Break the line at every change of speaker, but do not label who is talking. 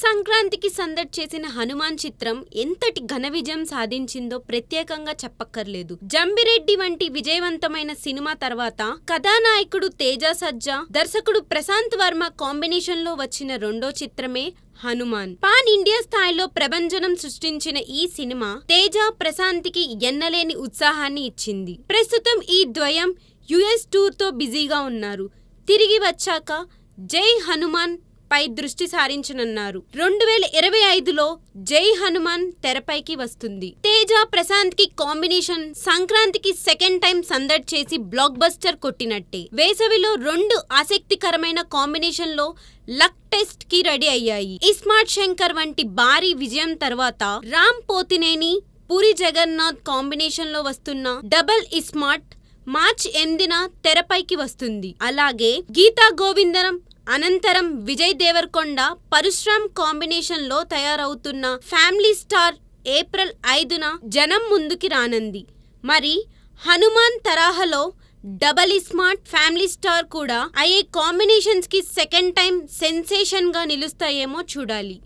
సంక్రాంతికి సందడి చేసిన హనుమాన్ చిత్రం ఎంతటి ఘన విజయం సాధించిందో ప్రత్యేకంగా చెప్పక్కర్లేదు. జంబిరెడ్డి వంటి విజయవంతమైన సినిమా తర్వాత కథానాయకుడు తేజ సజ్జా, దర్శకుడు ప్రశాంత్ వర్మ కాంబినేషన్ లో వచ్చిన రెండో చిత్రమే హనుమాన్. పాన్ ఇండియా స్థాయిలో ప్రభంజనం సృష్టించిన ఈ సినిమా తేజ, ప్రశాంత్కి ఎన్నలేని ఉత్సాహాన్ని ఇచ్చింది. ప్రస్తుతం ఈ ద్వయం యుఎస్ టూర్ తో బిజీగా ఉన్నారు. తిరిగి వచ్చాక జై హనుమాన్ పై దృష్టి సారించనున్నారు. 2025లో జై హనుమాన్ తెరపైకి వస్తుంది. తేజ, ప్రశాంత్ కి కాంబినేషన్ సంక్రాంతికి సెకండ్ టైం సందడి చేసి బ్లాక్ బస్టర్ కొట్టినట్టే. వేసవిలో రెండు ఆసక్తికరమైన కాంబినేషన్ లో లక్ టెస్ట్ కి రెడీ అయ్యాయి. ఇస్మార్ట్ శంకర్ వంటి భారీ విజయం తర్వాత రామ్ పోతినేని, పూరి జగన్నాథ్ కాంబినేషన్ లో వస్తున్న డబల్ ఇస్మార్ట్ మార్చి 8న తెరపైకి వస్తుంది. అలాగే గీతా గోవిందం అనంతరం విజయ్ దేవరకొండ, పరశురామ్ కాంబినేషన్ లో తయారవుతున్న ఫ్యామిలీ స్టార్ ఏప్రిల్ 5న జనం ముందుకి రానుంది. మరి హనుమాన్ తరహాలో డబల్ స్మార్ట్, ఫ్యామిలీ స్టార్ కూడా అయ్యే కాంబినేషన్స్ కి సెకండ్ టైం సెన్సేషన్ గా నిలుస్తాయేమో చూడాలి.